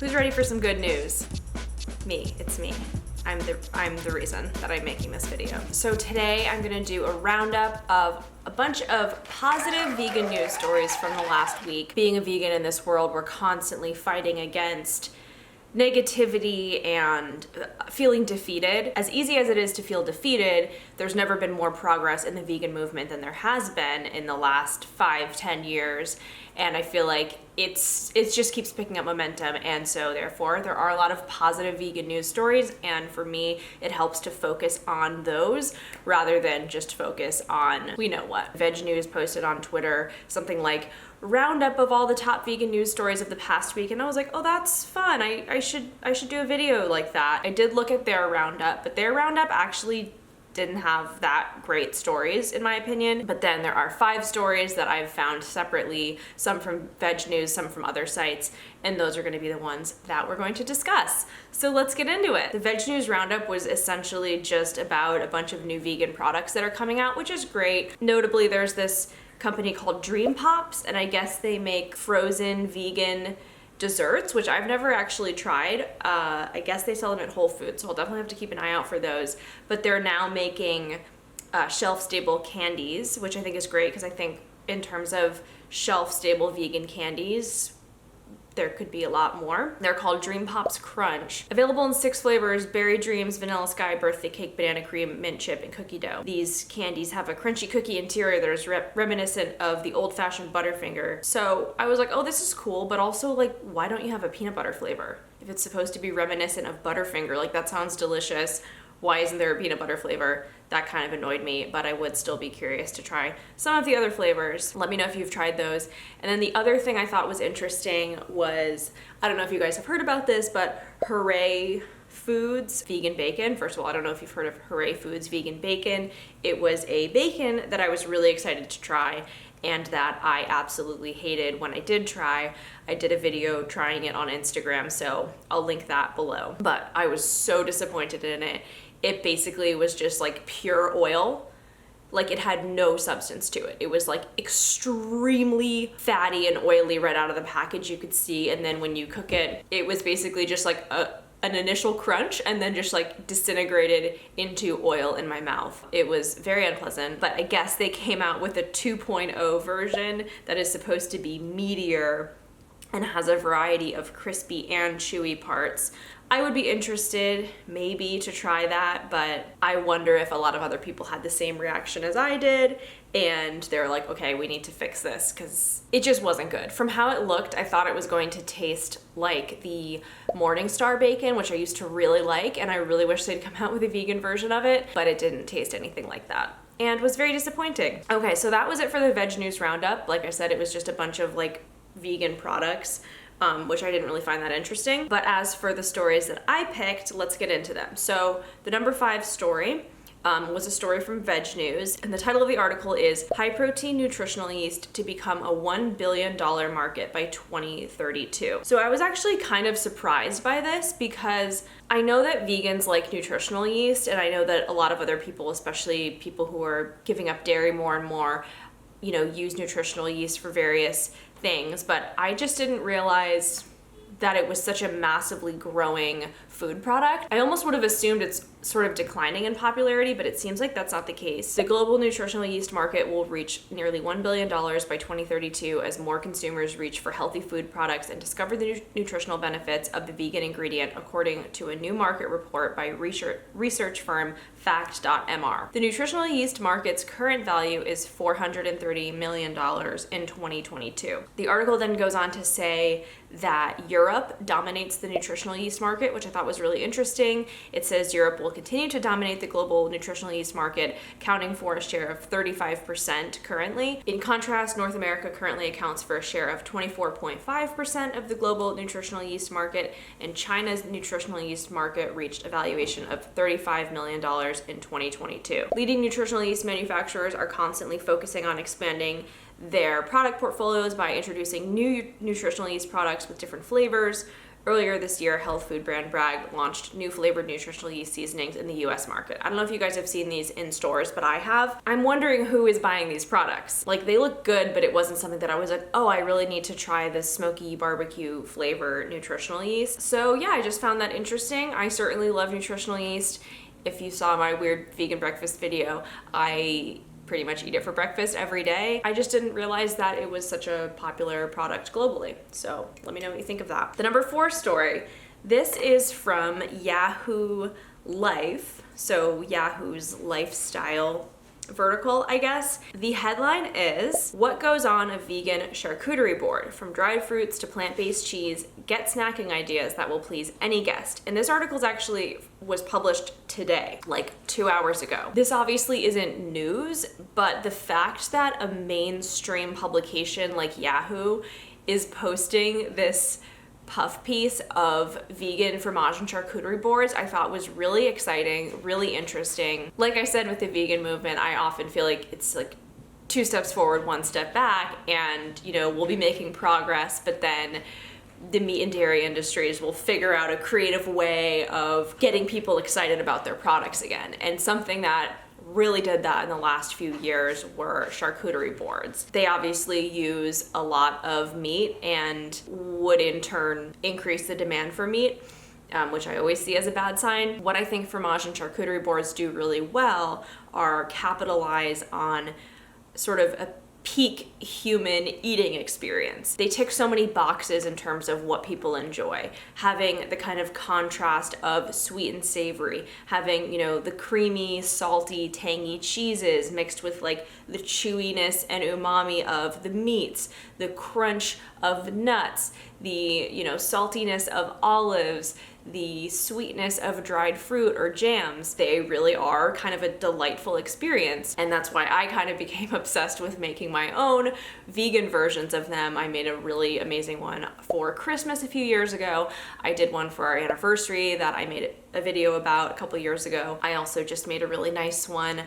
Who's ready for some good news? Me, it's me. I'm the reason that I'm making this video. So today I'm gonna do a roundup of a bunch of positive vegan news stories from the last week. Being a vegan in this world, we're constantly fighting against negativity and feeling defeated. As easy as it is to feel defeated, there's never been more progress in the vegan movement than there has been in the last 5-10 years. And I feel like it just keeps picking up momentum, and so therefore there are a lot of positive vegan news stories, and for me it helps to focus on those rather than just focus on we know what. VegNews posted on Twitter something like roundup of all the top vegan news stories of the past week, and I was like, oh, that's fun. I should do a video like that. I did look at their roundup, but their roundup actually didn't have that great stories in my opinion. But then there are 5 stories that I've found separately, some from VegNews, some from other sites, and those are going to be the ones that we're going to discuss. So let's get into it. The VegNews roundup was essentially just about a bunch of new vegan products that are coming out, which is great. Notably, there's this company called Dream Pops, and I guess they make frozen vegan desserts, which I've never actually tried. I guess they sell them at Whole Foods, so I'll definitely have to keep an eye out for those. But they're now making shelf-stable candies, which I think is great because I think in terms of shelf-stable vegan candies, there could be a lot more. They're called Dream Pops Crunch. Available in 6 flavors: Berry Dreams, Vanilla Sky, Birthday Cake, Banana Cream, Mint Chip, and Cookie Dough. These candies have a crunchy cookie interior that is reminiscent of the old-fashioned Butterfinger. So I was like, oh, this is cool, but also like, why don't you have a peanut butter flavor? If it's supposed to be reminiscent of Butterfinger, like that sounds delicious. Why isn't there a peanut butter flavor? That kind of annoyed me, but I would still be curious to try some of the other flavors. Let me know if you've tried those. And then the other thing I thought was interesting was, I don't know if you guys have heard about this, but Hooray Foods Vegan Bacon. First of all, I don't know if you've heard of Hooray Foods Vegan Bacon. It was a bacon that I was really excited to try and that I absolutely hated when I did try. I did a video trying it on Instagram, so I'll link that below. But I was so disappointed in it. It basically was just like pure oil. Like it had no substance to it. It was like extremely fatty and oily right out of the package, you could see. And then when you cook it, it was basically just like an initial crunch and then just like disintegrated into oil in my mouth. It was very unpleasant, but I guess they came out with a 2.0 version that is supposed to be meatier and has a variety of crispy and chewy parts. I would be interested maybe to try that, but I wonder if a lot of other people had the same reaction as I did and they're like, okay, we need to fix this because it just wasn't good. From how it looked, I thought it was going to taste like the Morningstar bacon, which I used to really like, and I really wish they'd come out with a vegan version of it, but it didn't taste anything like that and was very disappointing. Okay, so that was it for the VegNews roundup. Like I said, it was just a bunch of like vegan products, which I didn't really find that interesting. But as for the stories that I picked, let's get into them. So the number 5 story was a story from VegNews, and the title of the article is High Protein Nutritional Yeast to Become a $1 billion Market by 2032. So I was actually kind of surprised by this because I know that vegans like nutritional yeast, and I know that a lot of other people, especially people who are giving up dairy more and more, you know, use nutritional yeast for various things, but I just didn't realize that it was such a massively growing food product. I almost would have assumed it's sort of declining in popularity, but it seems like that's not the case. The global nutritional yeast market will reach nearly $1 billion by 2032 as more consumers reach for healthy food products and discover the nutritional benefits of the vegan ingredient, according to a new market report by research firm Fact.mr. The nutritional yeast market's current value is $430 million in 2022. The article then goes on to say that Europe dominates the nutritional yeast market, which I thought was really interesting. It says Europe will continue to dominate the global nutritional yeast market, accounting for a share of 35% currently. In contrast, North America currently accounts for a share of 24.5% of the global nutritional yeast market, and China's nutritional yeast market reached a valuation of $35 million in 2022. Leading nutritional yeast manufacturers are constantly focusing on expanding their product portfolios by introducing new nutritional yeast products with different flavors, earlier this year, health food brand Bragg launched new flavored nutritional yeast seasonings in the US market. I don't know if you guys have seen these in stores, but I have. I'm wondering who is buying these products. Like, they look good, but it wasn't something that I was like, oh, I really need to try this smoky barbecue flavor nutritional yeast. So yeah, I just found that interesting. I certainly love nutritional yeast. If you saw my weird vegan breakfast video, I pretty much eat it for breakfast every day. I just didn't realize that it was such a popular product globally. So let me know what you think of that. The number 4 story, this is from Yahoo Life, so Yahoo's lifestyle vertical, I guess. The headline is, what goes on a vegan charcuterie board? From dried fruits to plant-based cheese, get snacking ideas that will please any guest. And this article actually was published today, like 2 hours ago. This obviously isn't news, but the fact that a mainstream publication like Yahoo is posting this puff piece of vegan fromage and charcuterie boards, I thought was really exciting, really interesting. Like I said, with the vegan movement, I often feel like it's like 2 steps forward, 1 step back, and you know, we'll be making progress, but then the meat and dairy industries will figure out a creative way of getting people excited about their products again. And something that really did that in the last few years were charcuterie boards. They obviously use a lot of meat and would in turn increase the demand for meat, which I always see as a bad sign. What I think fromage and charcuterie boards do really well are capitalize on sort of a peak human eating experience. They tick so many boxes in terms of what people enjoy. Having the kind of contrast of sweet and savory, having, you know, the creamy, salty, tangy cheeses mixed with like the chewiness and umami of the meats, the crunch of nuts, the, you know, saltiness of olives, the sweetness of dried fruit or jams. They really are kind of a delightful experience, and that's why I kind of became obsessed with making my own vegan versions of them. I made a really amazing one for Christmas a few years ago. I did one for our anniversary that I made a video about a couple years ago. I also just made a really nice one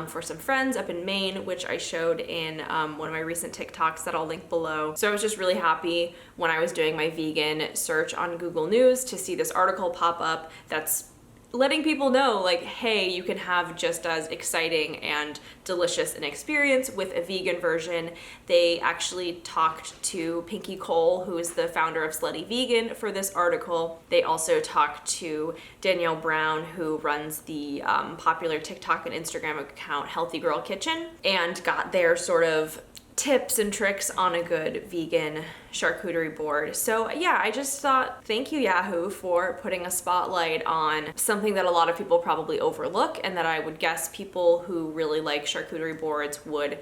for some friends up in Maine, which I showed in one of my recent TikToks that I'll link below. So I was just really happy when I was doing my vegan search on Google News to see this article pop up that's letting people know, like, hey, you can have just as exciting and delicious an experience with a vegan version. They actually talked to Pinky Cole, who is the founder of Slutty Vegan, for this article. They also talked to Danielle Brown, who runs the popular TikTok and Instagram account Healthy Girl Kitchen, and got their sort of tips and tricks on a good vegan charcuterie board. So yeah, I just thought, thank you Yahoo for putting a spotlight on something that a lot of people probably overlook, and that I would guess people who really like charcuterie boards would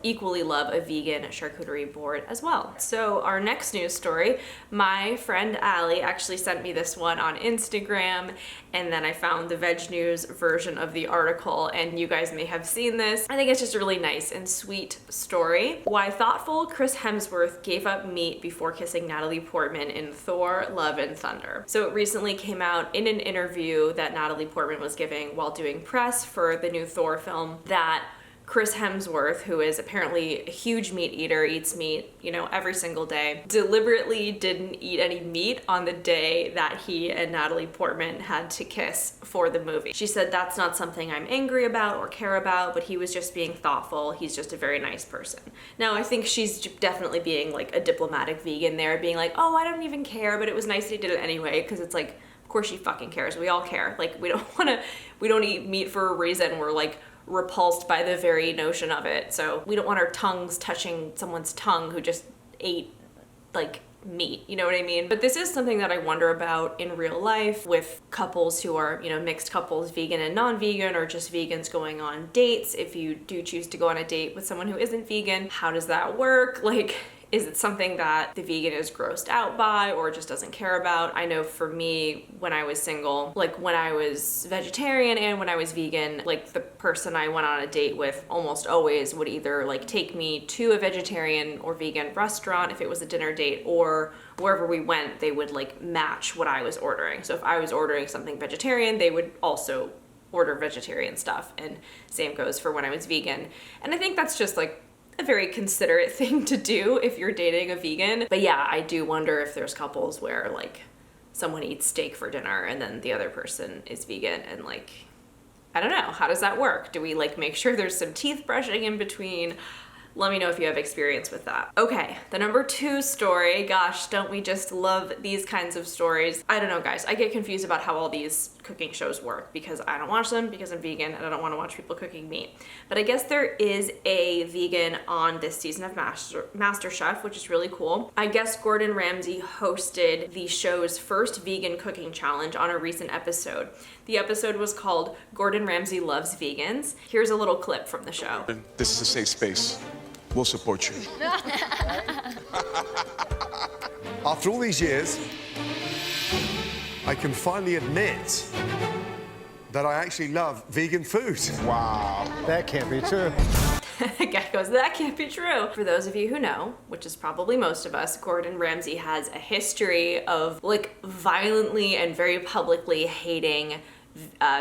equally love a vegan charcuterie board as well. So our next news story, my friend Allie actually sent me this one on Instagram, and then I found the VegNews version of the article, and you guys may have seen this. I think it's just a really nice and sweet story. Why thoughtful Chris Hemsworth gave up meat before kissing Natalie Portman in Thor: Love and Thunder. So it recently came out in an interview that Natalie Portman was giving while doing press for the new Thor film that Chris Hemsworth, who is apparently a huge meat eater, eats meat, you know, every single day, deliberately didn't eat any meat on the day that he and Natalie Portman had to kiss for the movie. She said, that's not something I'm angry about or care about, but he was just being thoughtful. He's just a very nice person. Now, I think she's definitely being like a diplomatic vegan there, being like, oh, I don't even care, but it was nice that he did it anyway, because it's like, of course she fucking cares. We all care. Like, we don't eat meat for a reason. We're like, repulsed by the very notion of it. So we don't want our tongues touching someone's tongue who just ate like meat, you know what I mean? But this is something that I wonder about in real life with couples who are, you know, mixed couples, vegan and non-vegan, or just vegans going on dates. If you do choose to go on a date with someone who isn't vegan, how does that work? Like, is it something that the vegan is grossed out by or just doesn't care about? I know for me, when I was single, like when I was vegetarian and when I was vegan, like the person I went on a date with almost always would either like take me to a vegetarian or vegan restaurant if it was a dinner date, or wherever we went, they would like match what I was ordering. So if I was ordering something vegetarian, they would also order vegetarian stuff, and same goes for when I was vegan. And I think that's just like a very considerate thing to do if you're dating a vegan. But yeah, I do wonder if there's couples where like someone eats steak for dinner and then the other person is vegan, and like, I don't know, how does that work? Do we like make sure there's some teeth brushing in between? Let me know if you have experience with that. Okay, the number 2 story. Gosh, don't we just love these kinds of stories? I don't know, guys. I get confused about how all these cooking shows work because I don't watch them because I'm vegan and I don't want to watch people cooking meat. But I guess there is a vegan on this season of MasterChef, which is really cool. I guess Gordon Ramsay hosted the show's first vegan cooking challenge on a recent episode. The episode was called Gordon Ramsay Loves Vegans. Here's a little clip from the show. This is a safe space. We'll support you. After all these years, I can finally admit that I actually love vegan food. Wow. That can't be true. The guy goes, that can't be true. For those of you who know, which is probably most of us, Gordon Ramsay has a history of like violently and very publicly hating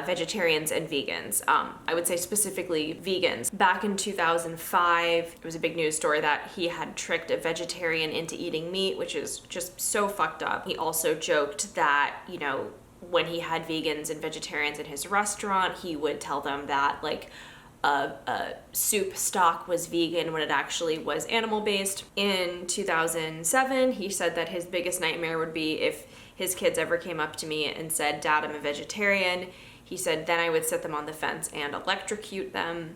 vegetarians and vegans. I would say specifically vegans. Back in 2005, it was a big news story that he had tricked a vegetarian into eating meat, which is just so fucked up. He also joked that, you know, when he had vegans and vegetarians in his restaurant, he would tell them that like a soup stock was vegan when it actually was animal-based. In 2007, he said that his biggest nightmare would be if his kids ever came up to me and said, "Dad, I'm a vegetarian." He said, then I would sit them on the fence and electrocute them.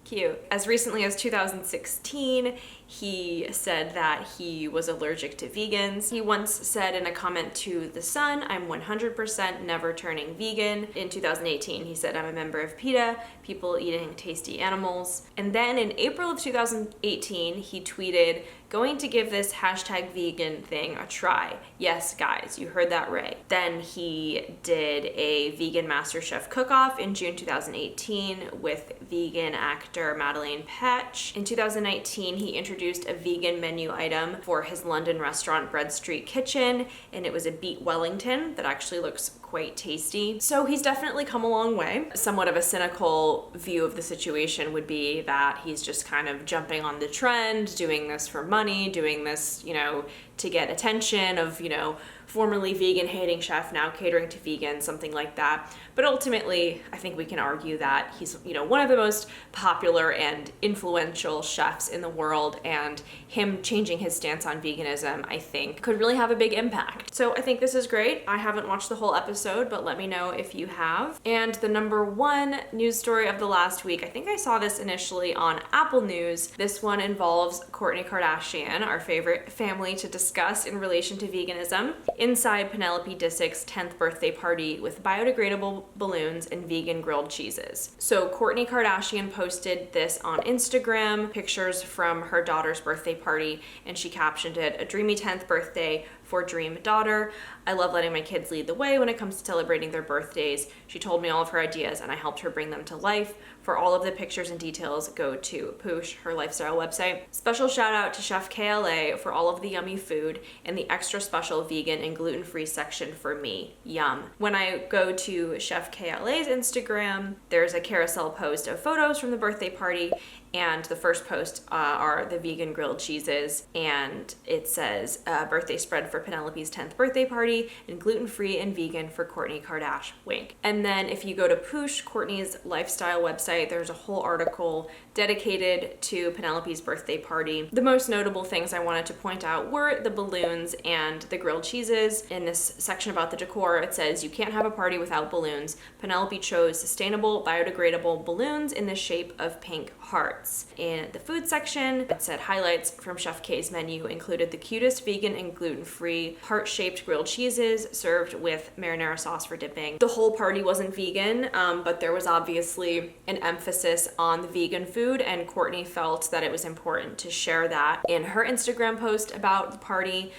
Cute. As recently as 2016, he said that he was allergic to vegans. He once said in a comment to The Sun, "I'm 100% never turning vegan." In 2018, he said, "I'm a member of PETA, people eating tasty animals." And then in April of 2018, he tweeted, "Going to give this #vegan thing a try. Yes, guys, you heard that right." Then he did a vegan MasterChef cook-off in June 2018 with vegan actor Madeleine Petsch. In 2019, he introduced a vegan menu item for his London restaurant Bread Street Kitchen, and it was a beet Wellington that actually looks quite tasty. So he's definitely come a long way. Somewhat of a cynical view of the situation would be that he's just kind of jumping on the trend, doing this for money, doing this, you know, to get attention of, you know, formerly vegan hating chef, now catering to vegans, something like that. But ultimately, I think we can argue that he's, you know, one of the most popular and influential chefs in the world, and him changing his stance on veganism, I think, could really have a big impact. So I think this is great. I haven't watched the whole episode, but let me know if you have. And the number 1 news story of the last week, I think I saw this initially on Apple News. This one involves Kourtney Kardashian, our favorite family to discuss in relation to veganism, inside Penelope Disick's 10th birthday party with biodegradable balloons and vegan grilled cheeses. So Kourtney Kardashian posted this on Instagram, pictures from her daughter's birthday party, and she captioned it, "A dreamy 10th birthday for Dream Daughter. I love letting my kids lead the way when it comes to celebrating their birthdays. She told me all of her ideas and I helped her bring them to life. For all of the pictures and details, go to Poosh, her lifestyle website. Special shout out to Chef KLA for all of the yummy food and the extra special vegan and gluten-free section for me. Yum." When I go to Chef KLA's Instagram, there's a carousel post of photos from the birthday party, and the first post are the vegan grilled cheeses, and it says birthday spread for Penelope's 10th birthday party and gluten-free and vegan for Kourtney Kardashian, wink. And then if you go to Poosh, Kourtney's lifestyle website, there's a whole article dedicated to Penelope's birthday party. The most notable things I wanted to point out were the balloons and the grilled cheeses. In this section about the decor, it says, "You can't have a party without balloons. Penelope chose sustainable, biodegradable balloons in the shape of pink hearts." In the food section, it said highlights from Chef K's menu included the cutest vegan and gluten-free heart-shaped grilled cheeses served with marinara sauce for dipping. The whole party wasn't vegan, but there was obviously an emphasis on the vegan food, and Kourtney felt that it was important to share that in her Instagram post about the party.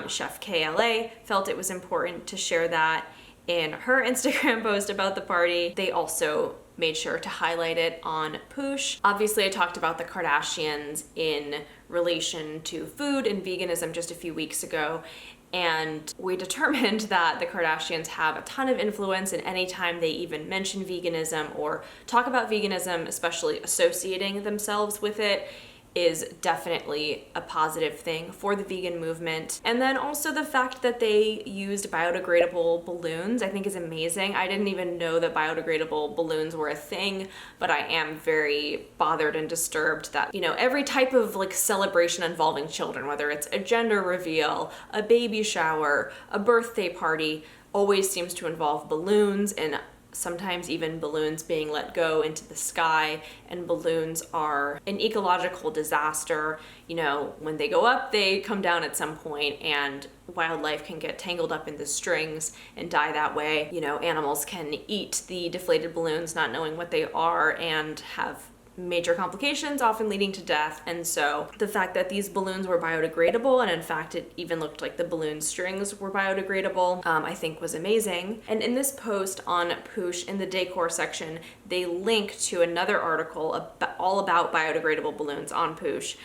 Chef KLA felt it was important to share that in her Instagram post about the party. They also made sure to highlight it on Poosh. Obviously, I talked about the Kardashians in relation to food and veganism just a few weeks ago, and we determined that the Kardashians have a ton of influence, and anytime they even mention veganism or talk about veganism, especially associating themselves with it, is definitely a positive thing for the vegan movement. And then also the fact that they used biodegradable balloons I think is amazing. I didn't even know that biodegradable balloons were a thing, but I am very bothered and disturbed that, you know, every type of like celebration involving children, whether it's a gender reveal, a baby shower, a birthday party, always seems to involve balloons, and sometimes even balloons being let go into the sky, and balloons are an ecological disaster. You know, when they go up, they come down at some point, and wildlife can get tangled up in the strings and die that way. You know, animals can eat the deflated balloons not knowing what they are and have major complications, often leading to death. And so the fact that these balloons were biodegradable, and in fact it even looked like the balloon strings were biodegradable, I think was amazing. And in this post on Poosh, in the decor section, they link to another article all about biodegradable balloons on Poosh,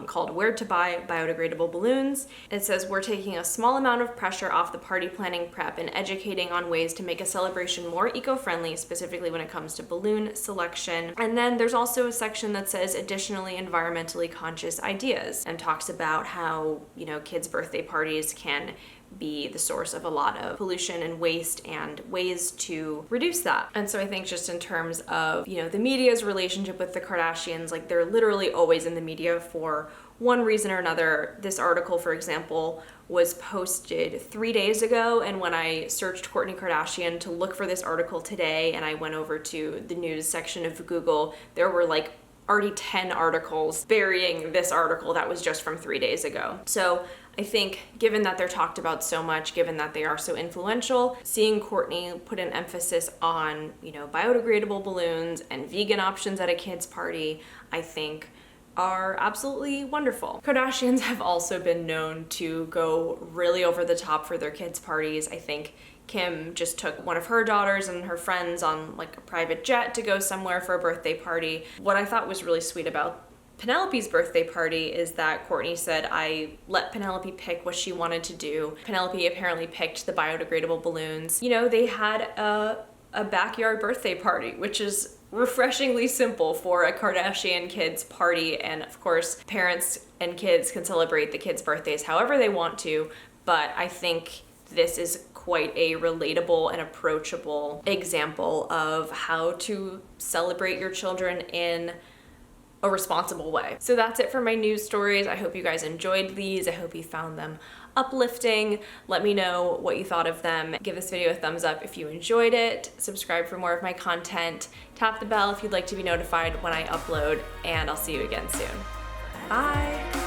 called Where to Buy Biodegradable Balloons. It says, we're taking a small amount of pressure off the party planning prep and educating on ways to make a celebration more eco-friendly, specifically when it comes to balloon selection. And then there's also a section that says additionally environmentally conscious ideas, and talks about how, you know, kids' birthday parties can be the source of a lot of pollution and waste, and ways to reduce that. And so I think just in terms of, you know, the media's relationship with the Kardashians, like they're literally always in the media for one reason or another. This article, for example, was posted 3 days ago, and when I searched Kourtney Kardashian to look for this article today, and I went over to the news section of Google, there were like already 10 articles burying this article that was just from 3 days ago. So I think given that they're talked about so much, given that they are so influential, seeing Kourtney put an emphasis on, you know, biodegradable balloons and vegan options at a kid's party, I think are absolutely wonderful. Kardashians have also been known to go really over the top for their kids' parties. I think Kim just took one of her daughters and her friends on like a private jet to go somewhere for a birthday party. What I thought was really sweet about Penelope's birthday party is that Kourtney said, I let Penelope pick what she wanted to do. Penelope apparently picked the biodegradable balloons. You know, they had a backyard birthday party, which is refreshingly simple for a Kardashian kids party. And of course, parents and kids can celebrate the kids' birthdays however they want to, but I think this is quite a relatable and approachable example of how to celebrate your children in a responsible way. So that's it for my news stories. I hope you guys enjoyed these. I hope you found them uplifting. Let me know what you thought of them. Give this video a thumbs up if you enjoyed it. Subscribe for more of my content. Tap the bell if you'd like to be notified when I upload, and I'll see you again soon. Bye.